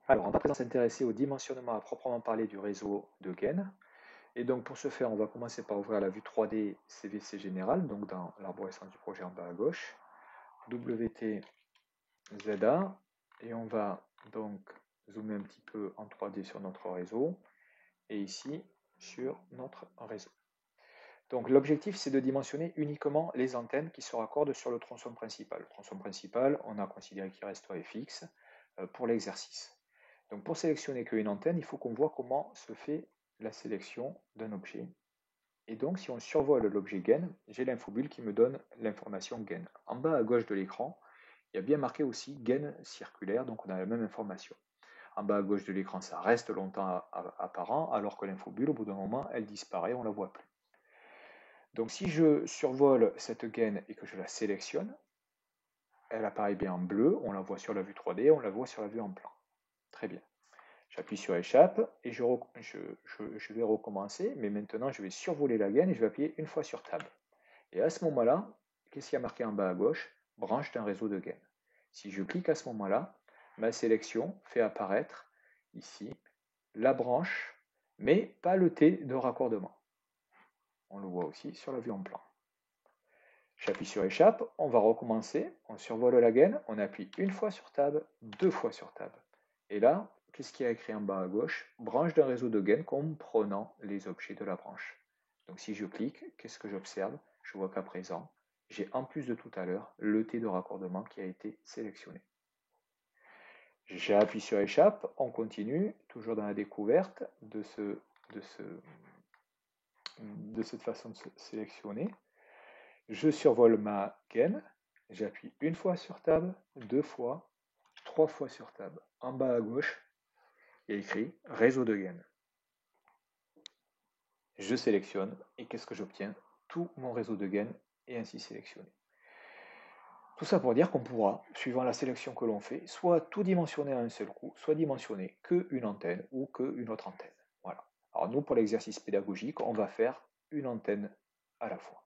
Alors, on va présent s'intéresser au dimensionnement à proprement parler du réseau de gaines. Et donc, pour ce faire, on va commencer par ouvrir la vue 3D CVC générale, donc dans l'arborescence du projet en bas à gauche, WTZA, et on va donc zoomer un petit peu en 3D sur notre réseau, et ici sur notre réseau. Donc, l'objectif, c'est de dimensionner uniquement les antennes qui se raccordent sur le tronçon principal. Le tronçon principal, on a considéré qu'il resterait fixe pour l'exercice. Donc pour sélectionner qu'une antenne, il faut qu'on voit comment se fait la sélection d'un objet. Et donc si on survole l'objet gain, j'ai l'infobulle qui me donne l'information gain. En bas à gauche de l'écran, il y a bien marqué aussi gain circulaire, donc on a la même information. En bas à gauche de l'écran, ça reste longtemps apparent, alors que l'infobulle, au bout d'un moment, elle disparaît, on ne la voit plus. Donc si je survole cette gaine et que je la sélectionne, elle apparaît bien en bleu, on la voit sur la vue 3D, on la voit sur la vue en plan. Très bien. J'appuie sur échappe et je vais recommencer, mais maintenant je vais survoler la gaine et je vais appuyer une fois sur Tab. Et à ce moment-là, qu'est-ce qu'il y a marqué en bas à gauche? Branche d'un réseau de gaines. Si je clique à ce moment-là, ma sélection fait apparaître ici la branche, mais pas le T de raccordement. On le voit aussi sur la vue en plan. J'appuie sur échappe, on va recommencer, on survole la gaine, on appuie une fois sur Tab, deux fois sur Tab. Et là, qu'est-ce qu'il y a écrit en bas à gauche? Branche d'un réseau de gaines comprenant les objets de la branche. Donc si je clique, qu'est-ce que j'observe? Je vois qu'à présent, j'ai en plus de tout à l'heure le T de raccordement qui a été sélectionné. J'appuie sur échappe, on continue, toujours dans la découverte de cette façon de se sélectionner. Je survole ma gaine, j'appuie une fois sur Tab, deux fois, trois fois sur Tab. En bas à gauche, il y a écrit réseau de gaines. Je sélectionne et qu'est-ce que j'obtiens? Tout mon réseau de gaines est ainsi sélectionné. Tout ça pour dire qu'on pourra, suivant la sélection que l'on fait, soit tout dimensionner à un seul coup, soit dimensionner qu'une antenne ou qu'une autre antenne. Voilà. Alors nous, pour l'exercice pédagogique, on va faire une antenne à la fois.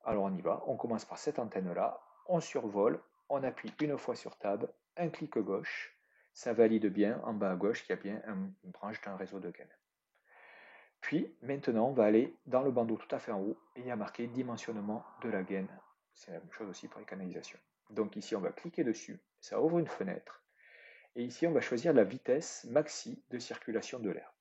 Alors on y va, on commence par cette antenne-là, on survole, on appuie une fois sur Tab, un clic gauche, ça valide bien en bas à gauche qu'il y a bien une branche d'un réseau de gaines. Puis maintenant on va aller dans le bandeau tout à fait en haut et il y a marqué dimensionnement de la gaine. C'est la même chose aussi pour les canalisations. Donc ici on va cliquer dessus, ça ouvre une fenêtre et ici on va choisir la vitesse maxi de circulation de l'air.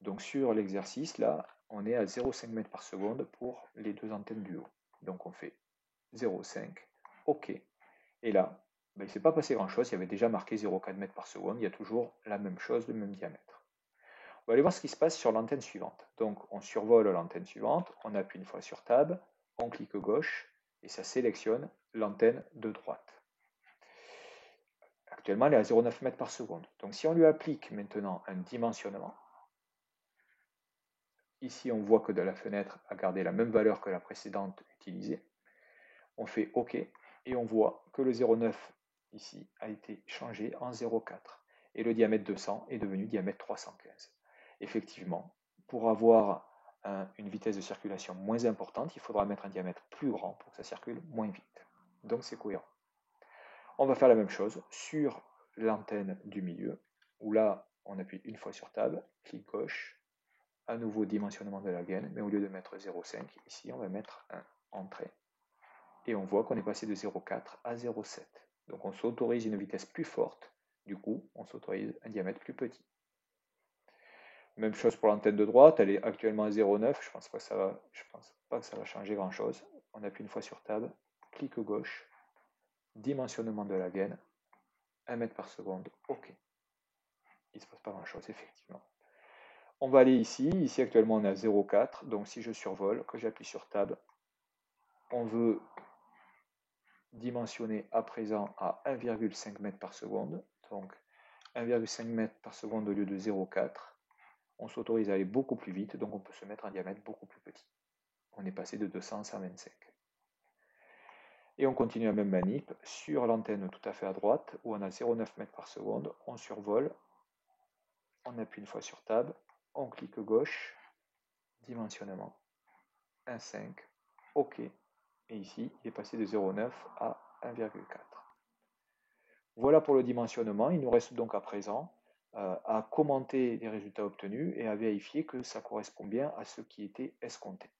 Donc sur l'exercice là, on est à 0,5 m par seconde pour les deux antennes du haut. Donc on fait 0,5, OK. Et là, il ne s'est pas passé grand-chose, il y avait déjà marqué 0,4 m par seconde, il y a toujours la même chose, le même diamètre. On va aller voir ce qui se passe sur l'antenne suivante. Donc on survole l'antenne suivante, on appuie une fois sur Tab, on clique gauche et ça sélectionne l'antenne de droite. Actuellement, elle est à 0,9 m par seconde. Donc si on lui applique maintenant un dimensionnement, ici on voit que de la fenêtre a gardé la même valeur que la précédente utilisée. On fait OK et on voit que le 0,9 ici a été changé en 0,4 et le diamètre 200 est devenu diamètre 315. Effectivement, pour avoir une vitesse de circulation moins importante, il faudra mettre un diamètre plus grand pour que ça circule moins vite. Donc c'est cohérent. On va faire la même chose sur l'antenne du milieu, où là, on appuie une fois sur Tab, clic gauche, à nouveau dimensionnement de la gaine, mais au lieu de mettre 0,5, ici on va mettre un entrée. Et on voit qu'on est passé de 0,4 à 0,7. Donc on s'autorise une vitesse plus forte, du coup on s'autorise un diamètre plus petit. Même chose pour l'antenne de droite, elle est actuellement à 0,9, je pense pas que ça va changer grand chose. On appuie une fois sur Tab, clic gauche, dimensionnement de la gaine, 1 m par seconde, OK. Il ne se passe pas grand chose effectivement. On va aller ici actuellement on est à 0,4, donc si je survole, que j'appuie sur Tab, on veut dimensionner à présent à 1,5 m par seconde, donc 1,5 m par seconde au lieu de 0,4. On s'autorise à aller beaucoup plus vite, donc on peut se mettre un diamètre beaucoup plus petit. On est passé de 200 à 125. Et on continue la même manip sur l'antenne tout à fait à droite, où on a 0,9 m par seconde, on survole, on appuie une fois sur Tab, on clique gauche, dimensionnement, 1,5, OK, et ici, il est passé de 0,9 à 1,4. Voilà pour le dimensionnement, il nous reste donc à présent à commenter les résultats obtenus et à vérifier que ça correspond bien à ce qui était escompté.